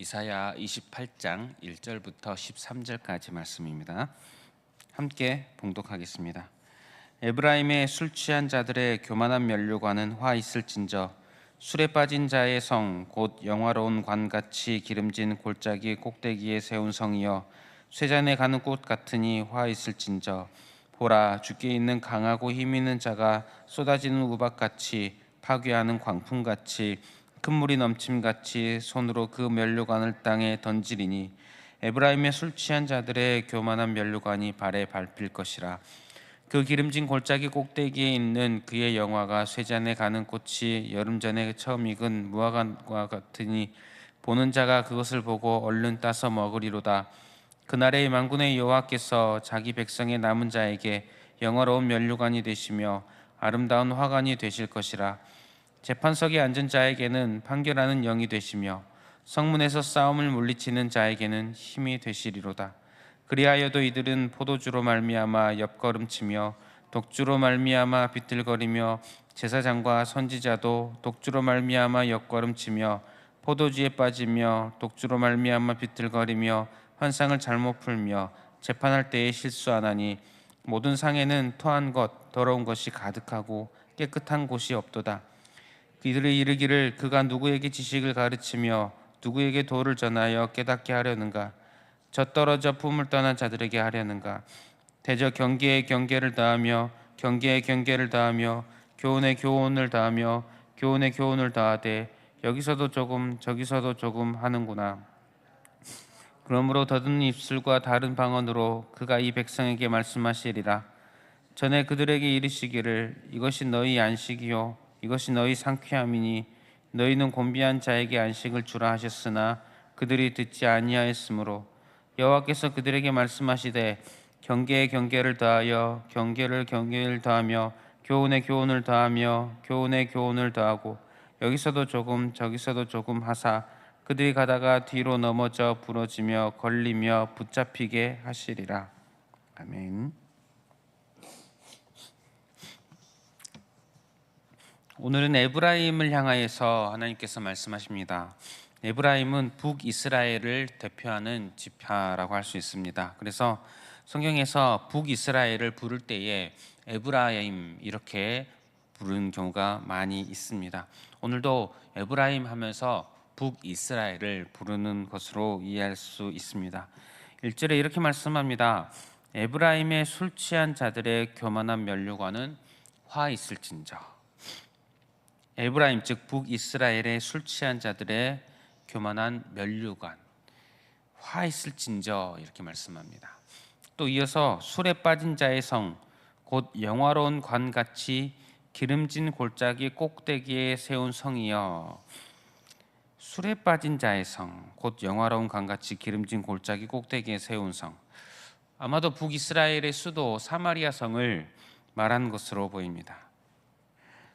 이사야 28장 1절부터 13절까지 말씀입니다. 함께 봉독하겠습니다. 에브라임의 술 취한 자들의 교만한 면류관은 화 있을진저, 술에 빠진 자의 성 곧 영화로운 관같이 기름진 골짜기 꼭대기에 세운 성이여, 쇠잔에 가는 꽃 같으니 화 있을진저. 보라, 주께 있는 강하고 힘 있는 자가 쏟아지는 우박같이 파괴하는 광풍같이 큰 물이 넘침같이 손으로 그 면류관을 땅에 던지리니, 에브라임의 술 취한 자들의 교만한 면류관이 발에 밟힐 것이라. 그 기름진 골짜기 꼭대기에 있는 그의 영화가 쇠잔에 가는 꽃이 여름전에 처음 익은 무화과와 같으니, 보는 자가 그것을 보고 얼른 따서 먹으리로다. 그날에 만군의 여호와께서 자기 백성의 남은 자에게 영화로운 면류관이 되시며 아름다운 화관이 되실 것이라. 재판석에 앉은 자에게는 판결하는 영이 되시며 성문에서 싸움을 물리치는 자에게는 힘이 되시리로다. 그리하여도 이들은 포도주로 말미암아 옆걸음치며 독주로 말미암아 비틀거리며, 제사장과 선지자도 독주로 말미암아 옆걸음치며 포도주에 빠지며 독주로 말미암아 비틀거리며 환상을 잘못 풀며 재판할 때에 실수하나니, 모든 상에는 토한 것 더러운 것이 가득하고 깨끗한 곳이 없도다. 이들이 이르기를 그가 누구에게 지식을 가르치며 누구에게 도를 전하여 깨닫게 하려는가? 젖떨어져 품을 떠난 자들에게 하려는가? 대저 경계에 경계를 다하며 경계에 경계를 다하며 교훈에 교훈을 다하며 교훈에 교훈을 다하되 여기서도 조금 저기서도 조금 하는구나. 그러므로 더듬는 입술과 다른 방언으로 그가 이 백성에게 말씀하시리라. 전에 그들에게 이르시기를 이것이 너희 안식이요 이것이 너희 상쾌함이니, 너희는 곤비한 자에게 안식을 주라 하셨으나 그들이 듣지 아니하였으므로, 여호와께서 그들에게 말씀하시되 경계에 경계를 더하여 경계를 경계를 더하며 교훈에 교훈을 더하며 교훈에 교훈을 더하고 여기서도 조금 저기서도 조금 하사 그들이 가다가 뒤로 넘어져 부러지며 걸리며 붙잡히게 하시리라. 아멘. 오늘은 에브라임을 향하여서 하나님께서 말씀하십니다. 에브라임은 북이스라엘을 대표하는 지파라고 할 수 있습니다. 그래서 성경에서 북이스라엘을 부를 때에 에브라임 이렇게 부르는 경우가 많이 있습니다. 오늘도 에브라임 하면서 북이스라엘을 부르는 것으로 이해할 수 있습니다. 1절에 이렇게 말씀합니다. 에브라임의 술 취한 자들의 교만한 면류관은 화 있을진저. 에브라임 즉 북이스라엘의 술 취한 자들의 교만한 면류관, 화 있을진저 이렇게 말씀합니다. 또 이어서 술에 빠진 자의 성 곧 영화로운 관같이 기름진 골짜기 꼭대기에 세운 성이여. 술에 빠진 자의 성 곧 영화로운 관같이 기름진 골짜기 꼭대기에 세운 성, 아마도 북이스라엘의 수도 사마리아 성을 말한 것으로 보입니다.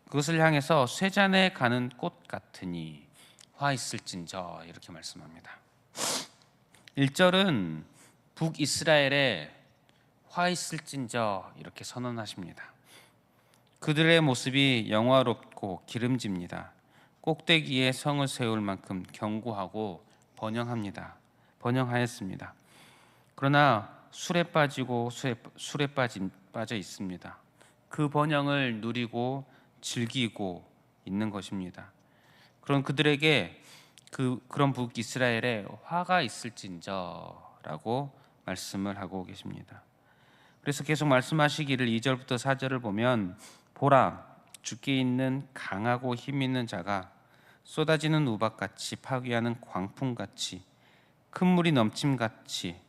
그것을 향해서 쇠잔에 가는 꽃 같으니 화 있을진저 이렇게 말씀합니다. 1절은 북이스라엘에 화 있을진저 이렇게 선언하십니다. 그들의 모습이 영화롭고 기름집니다. 꼭대기에 성을 세울 만큼 견고하고 번영하였습니다. 그러나 술에 빠지고 술에 빠져 있습니다. 그 번영을 누리고 즐기고 있는 것입니다. 그런 그들에게 그런 북이스라엘에 화가 있을진저라고 말씀을 하고 계십니다. 그래서 계속 말씀하시기를 2절부터 4절을 보면, 보라, 주께 있는 강하고 힘 있는 자가 쏟아지는 우박같이 파괴하는 광풍같이 큰 물이 넘침같이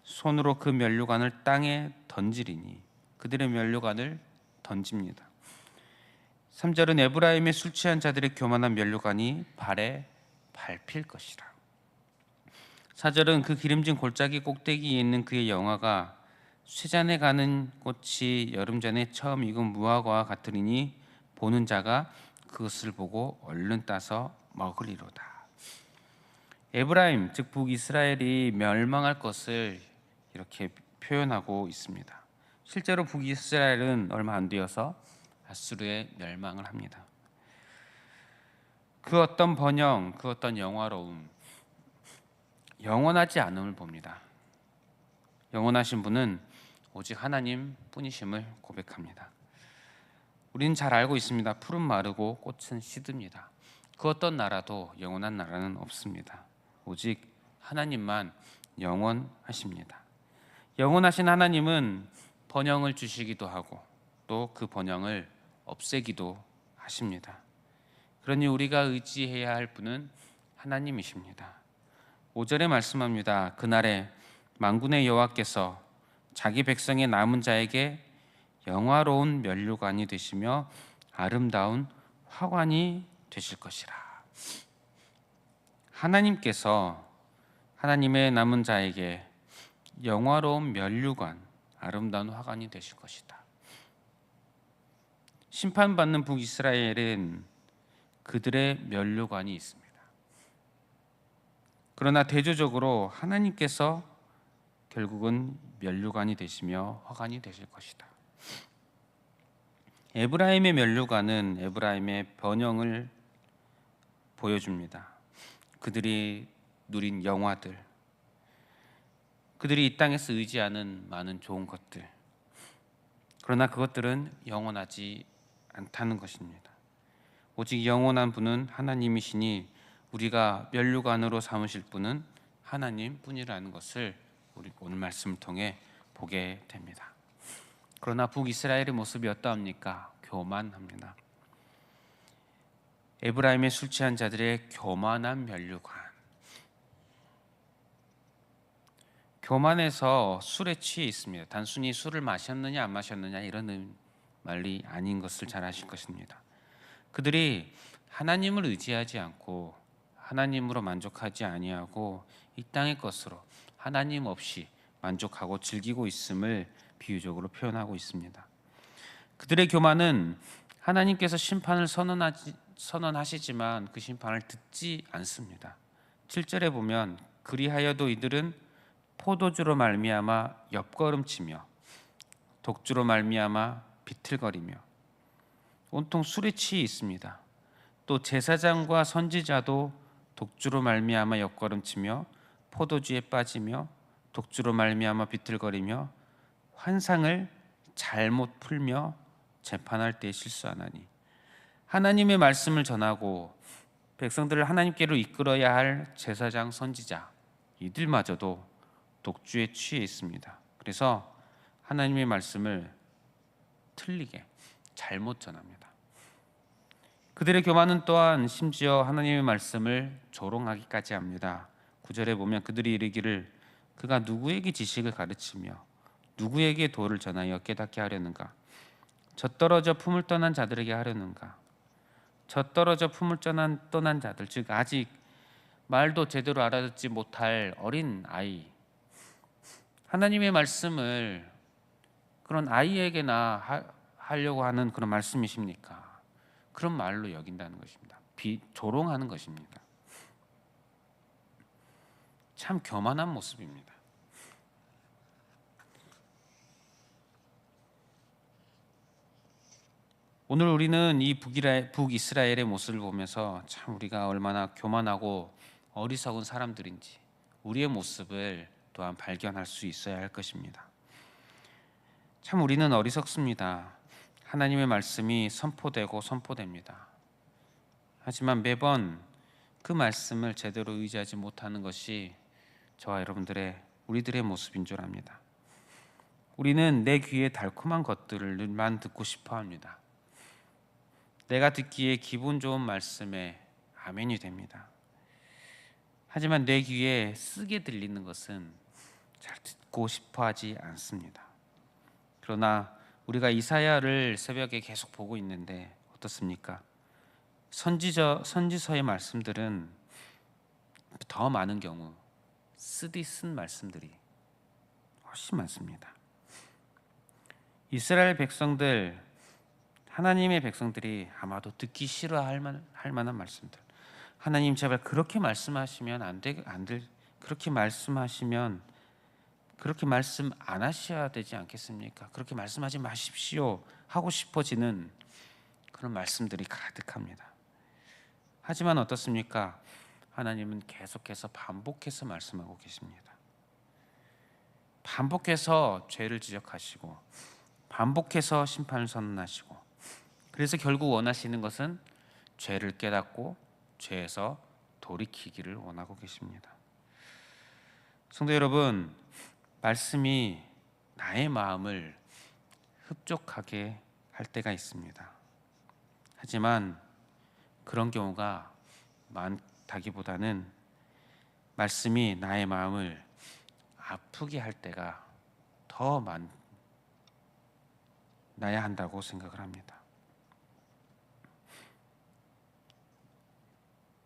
손으로 그 면류관을 땅에 던지리니, 그들의 면류관을 던집니다. 3절은 에브라임의 술 취한 자들의 교만한 면류관이 발에 밟힐 것이라. 4절은 그 기름진 골짜기 꼭대기에 있는 그의 영화가 쇠잔에 가는 꽃이 여름전에 처음 익은 무화과와 같으리니, 보는 자가 그것을 보고 얼른 따서 먹으리로다. 에브라임 즉 북이스라엘이 멸망할 것을 이렇게 표현하고 있습니다. 실제로 북이스라엘은 얼마 안 되어서 아수르에 멸망을 합니다. 그 어떤 번영, 그 어떤 영화로움, 영원하지 않음을 봅니다. 영원하신 분은 오직 하나님 뿐이심을 고백합니다. 우리는 잘 알고 있습니다. 풀은 마르고 꽃은 시듭니다. 그 어떤 나라도 영원한 나라는 없습니다. 오직 하나님만 영원하십니다. 영원하신 하나님은 번영을 주시기도 하고 또 그 번영을 없애기도 하십니다. 그러니 우리가 의지해야 할 분은 하나님이십니다. 5절에 말씀합니다. 그날에 만군의 여호와께서 자기 백성의 남은 자에게 영화로운 면류관이 되시며 아름다운 화관이 되실 것이라. 하나님께서 하나님의 남은 자에게 영화로운 면류관, 아름다운 화관이 되실 것이다. 심판받는 북이스라엘은 그들의 면류관이 있습니다. 그러나 대조적으로 하나님께서 결국은 면류관이 되시며 화관이 되실 것이다. 에브라임의 면류관은 에브라임의 번영을 보여줍니다. 그들이 누린 영화들, 그들이 이 땅에서 의지하는 많은 좋은 것들, 그러나 그것들은 영원하지 않다는 것입니다. 오직 영원한 분은 하나님이시니 우리가 면류관으로 삼으실 분은 하나님뿐이라는 것을 우리 오늘 말씀을 통해 보게 됩니다. 그러나 북이스라엘의 모습이 어떠합니까? 교만합니다. 에브라임의 술 취한 자들의 교만한 면류관. 교만해서 술에 취해 있습니다. 단순히 술을 마셨느냐 안 마셨느냐 이런 말이 아닌 것을 잘 아실 것입니다. 그들이 하나님을 의지하지 않고 하나님으로 만족하지 아니하고 이 땅의 것으로 하나님 없이 만족하고 즐기고 있음을 비유적으로 표현하고 있습니다. 그들의 교만은 하나님께서 심판을 선언하시지만 그 심판을 듣지 않습니다. 7절에 보면 그리하여도 이들은 포도주로 말미암아 옆걸음치며 독주로 말미암아 비틀거리며 온통 술에 취해 있습니다. 또 제사장과 선지자도 독주로 말미암아 옆걸음치며 포도주에 빠지며 독주로 말미암아 비틀거리며 환상을 잘못 풀며 재판할 때 실수하나니. 하나님의 말씀을 전하고 백성들을 하나님께로 이끌어야 할 제사장 선지자 이들마저도 독주에 취해 있습니다. 그래서 하나님의 말씀을 틀리게 잘못 전합니다. 그들의 교만은 또한 심지어 하나님의 말씀을 조롱하기까지 합니다. 9절에 보면 그들이 이르기를 그가 누구에게 지식을 가르치며 누구에게 도를 전하여 깨닫게 하려는가? 젖떨어져 품을 떠난 자들에게 하려는가? 젖떨어져 품을 떠난 자들, 즉 아직 말도 제대로 알아듣지 못할 어린 아이, 하나님의 말씀을 그런 아이에게나 하려고 하는 그런 말씀이십니까? 그런 말로 여긴다는 것입니다. 조롱하는 것입니다. 참 교만한 모습입니다. 오늘 우리는 이 북이스라엘의 모습을 보면서 참 우리가 얼마나 교만하고 어리석은 사람들인지 우리의 모습을 또한 발견할 수 있어야 할 것입니다. 참 우리는 어리석습니다. 하나님의 말씀이 선포됩니다. 하지만 매번 그 말씀을 제대로 의지하지 못하는 것이 저와 우리들의 모습인 줄 압니다. 우리는 내 귀에 달콤한 것들만 듣고 싶어 합니다. 내가 듣기에 기분 좋은 말씀에 아멘이 됩니다. 하지만 내 귀에 쓰게 들리는 것은 잘 듣고 싶어 하지 않습니다. 그러나 우리가 이사야를 새벽에 계속 보고 있는데 어떻습니까? 선지서의 말씀들은 더 많은 경우 쓰디 쓴 말씀들이 훨씬 많습니다. 이스라엘 백성들, 하나님의 백성들이 아마도 듣기 싫어할 만한 말씀들. 하나님 제발 그렇게 말씀하시면 안 돼, 그렇게 말씀하시면 그렇게 말씀 안 하셔야 되지 않겠습니까? 그렇게 말씀하지 마십시오 하고 싶어지는 그런 말씀들이 가득합니다. 하지만 어떻습니까? 하나님은 계속해서 반복해서 말씀하고 계십니다. 반복해서 죄를 지적하시고 반복해서 심판을 선언하시고, 그래서 결국 원하시는 것은 죄를 깨닫고 죄에서 돌이키기를 원하고 계십니다. 성도 여러분, 말씀이 나의 마음을 흡족하게 할 때가 있습니다. 하지만 그런 경우가 많다기보다는 말씀이 나의 마음을 아프게 할 때가 더 많아야 한다고 생각을 합니다.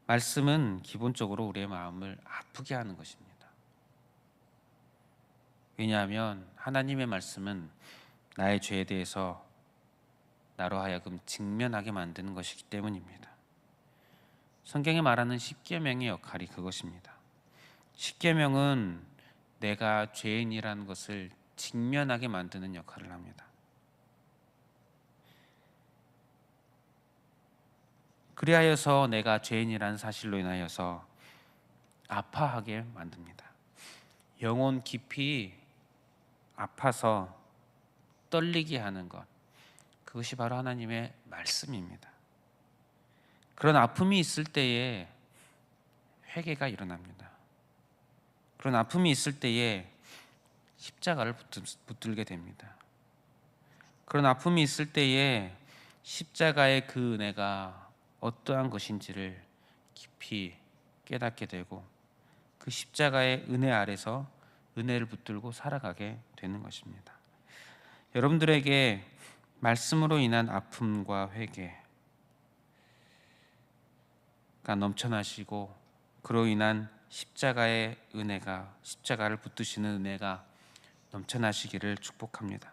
말씀은 기본적으로 우리의 마음을 아프게 하는 것입니다. 왜냐하면 하나님의 말씀은 나의 죄에 대해서 나로 하여금 직면하게 만드는 것이기 때문입니다. 성경에 말하는 십계명의 역할이 그것입니다. 십계명은 내가 죄인이라는 것을 직면하게 만드는 역할을 합니다. 그리하여서 내가 죄인이라는 사실로 인하여서 아파하게 만듭니다. 영혼 깊이 아파서 떨리게 하는 것, 그것이 바로 하나님의 말씀입니다. 그런 아픔이 있을 때에 회개가 일어납니다. 그런 아픔이 있을 때에 십자가를 붙들게 됩니다. 그런 아픔이 있을 때에 십자가의 그 은혜가 어떠한 것인지를 깊이 깨닫게 되고, 그 십자가의 은혜 아래서 은혜를 붙들고 살아가게 되는 것입니다. 여러분들에게 말씀으로 인한 아픔과 회개가 넘쳐나시고, 그로 인한 십자가의 은혜가, 십자가를 붙드시는 은혜가 넘쳐나시기를 축복합니다.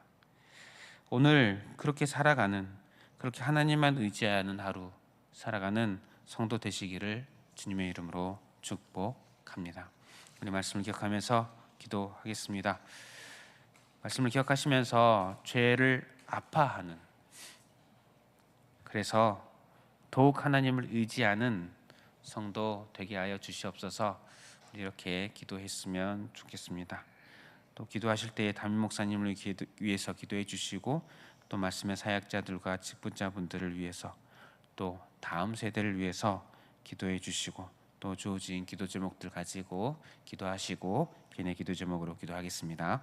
오늘 그렇게 살아가는, 그렇게 하나님만 의지하는 하루 살아가는 성도 되시기를 주님의 이름으로 축복합니다. 우리 말씀을 기억하면서 기도하겠습니다. 말씀을 기억하시면서 죄를 아파하는, 그래서 더욱 하나님을 의지하는 성도 되게 하여 주시옵소서. 이렇게 기도했으면 좋겠습니다. 또 기도하실 때에 담임 목사님을 위해서 기도해 주시고, 또 말씀의 사역자들과 직분자분들을 위해서, 또 다음 세대를 위해서 기도해 주시고, 또 주어진 기도 제목들 가지고 기도하시고, 개인의 기도 제목으로 기도하겠습니다.